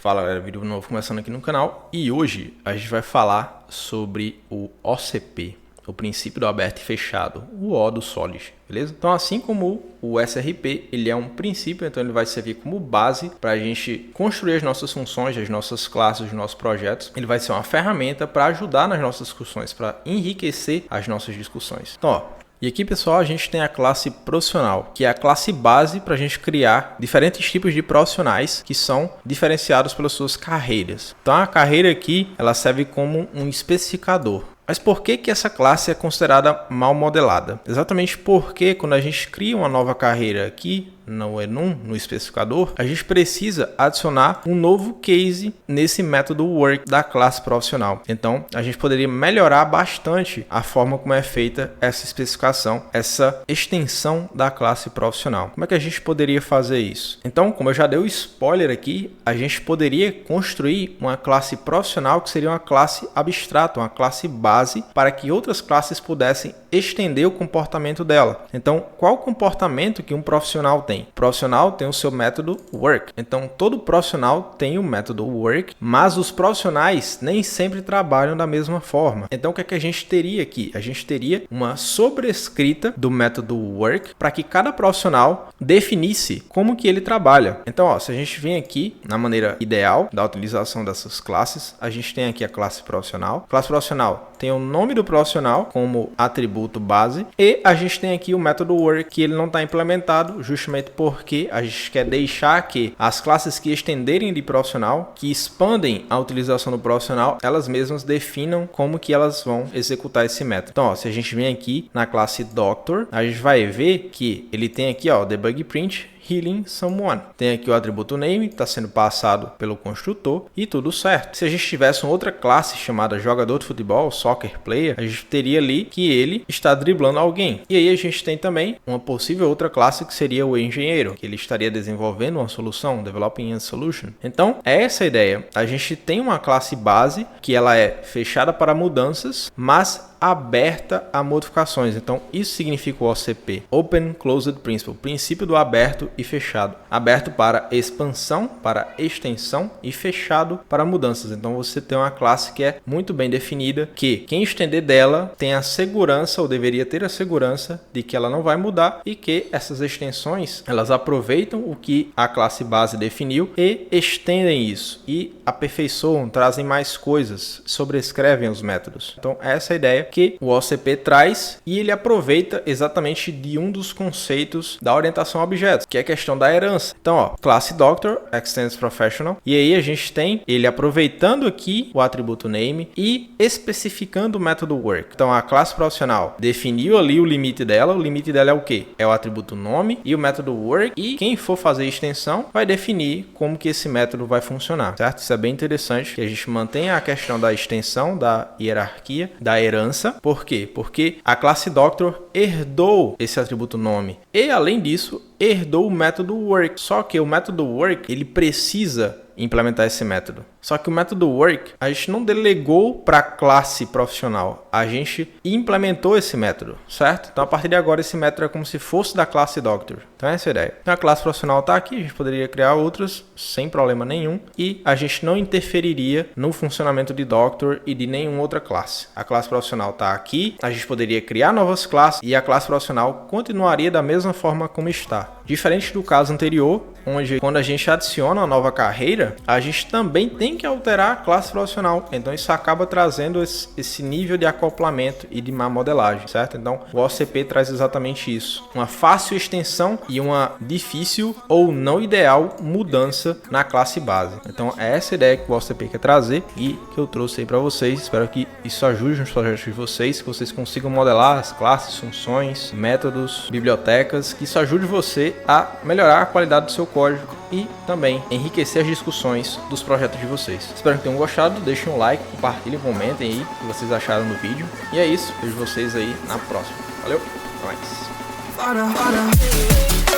Fala galera, vídeo novo começando aqui no canal e hoje a gente vai falar sobre o OCP, o princípio do aberto e fechado, o O do Solid, beleza? Então assim como o SRP, ele é um princípio, então ele vai servir como base para a gente construir as nossas funções, as nossas classes, os nossos projetos. Ele vai ser uma ferramenta para ajudar nas nossas discussões, para enriquecer as nossas discussões. Então, ó, e aqui, pessoal, a gente tem a classe profissional, que é a classe base para a gente criar diferentes tipos de profissionais que são diferenciados pelas suas carreiras. Então, a carreira aqui, ela serve como um especificador. Mas por que essa classe é considerada mal modelada? Exatamente porque quando a gente cria uma nova carreira aqui no enum, no especificador, a gente precisa adicionar um novo case nesse método work da classe profissional. Então, a gente poderia melhorar bastante a forma como é feita essa especificação, essa extensão da classe profissional. Como é que a gente poderia fazer isso? Então, como eu já dei o spoiler aqui, a gente poderia construir uma classe profissional que seria uma classe abstrata, uma classe base, para que outras classes pudessem estender o comportamento dela. Então, qual o comportamento que um profissional tem? O profissional tem o seu método work. Então, todo profissional tem o método work, mas os profissionais nem sempre trabalham da mesma forma. Então, o que é que a gente teria aqui? A gente teria uma sobrescrita do método work para que cada profissional definisse como que ele trabalha. Então, ó, se a gente vem aqui na maneira ideal da utilização dessas classes, a gente tem aqui a classe profissional. A classe profissional tem o nome do profissional como atributo base e a gente tem aqui o método work, que ele não está implementado justamente porque a gente quer deixar que as classes que estenderem de profissional, que expandem a utilização do profissional, elas mesmas definam como que elas vão executar esse método. Então, ó, se a gente vem aqui na classe Doctor, a gente vai ver que ele tem aqui, ó, debug print healing someone. Tem aqui o atributo name, está sendo passado pelo construtor e tudo certo. Se a gente tivesse uma outra classe chamada jogador de futebol, soccer player, a gente teria ali que ele está driblando alguém. E aí a gente tem também uma possível outra classe que seria o engenheiro, que ele estaria desenvolvendo uma solução, developing a solution. Então, é essa a ideia. A gente tem uma classe base que ela é fechada para mudanças, mas aberta a modificações. Então, isso significa o OCP, Open Closed Principle, princípio do aberto e fechado. Aberto para expansão, para extensão e fechado para mudanças. Então, você tem uma classe que é muito bem definida, que quem estender dela tem a segurança, ou deveria ter a segurança, de que ela não vai mudar e que essas extensões, elas aproveitam o que a classe base definiu e estendem isso e aperfeiçoam, trazem mais coisas, sobrescrevem os métodos. Então, essa é a ideia que o OCP traz e ele aproveita exatamente de um dos conceitos da orientação a objetos, que é a questão da herança. Então, ó, classe Doctor extends professional, e aí a gente tem ele aproveitando aqui o atributo name e especificando o método work. Então, a classe profissional definiu ali o limite dela é o quê? É o atributo nome e o método work, e quem for fazer extensão vai definir como que esse método vai funcionar, certo? Isso é bem interessante, que a gente mantenha a questão da extensão, da hierarquia, da herança. Por quê? Porque a classe Doctor herdou esse atributo nome e, além disso, herdou o método work. Só que o método work, ele precisa implementar esse método. Só que o método work, a gente não delegou para a classe profissional, a gente implementou esse método, certo? Então, a partir de agora, esse método é como se fosse da classe Doctor. Então, essa é a ideia. Então, a classe profissional está aqui, a gente poderia criar outras sem problema nenhum e a gente não interferiria no funcionamento de Doctor e de nenhuma outra classe. A classe profissional está aqui, a gente poderia criar novas classes e a classe profissional continuaria da mesma forma como está. Diferente do caso anterior, onde quando a gente adiciona uma nova carreira, a gente também tem que alterar a classe profissional. Então isso acaba trazendo esse nível de acoplamento e de má modelagem, certo? Então o OCP traz exatamente isso. Uma fácil extensão e uma difícil ou não ideal mudança na classe base. Então é essa ideia que o OCP quer trazer e que eu trouxe aí para vocês. Espero que isso ajude nos projetos de vocês, que vocês consigam modelar as classes, funções, métodos, bibliotecas, que isso ajude você a melhorar a qualidade do seu código e também enriquecer as discussões dos projetos de vocês. Espero que tenham gostado, deixem um like, compartilhem, comentem aí o que vocês acharam do vídeo. E é isso, vejo vocês aí na próxima. Valeu, até mais.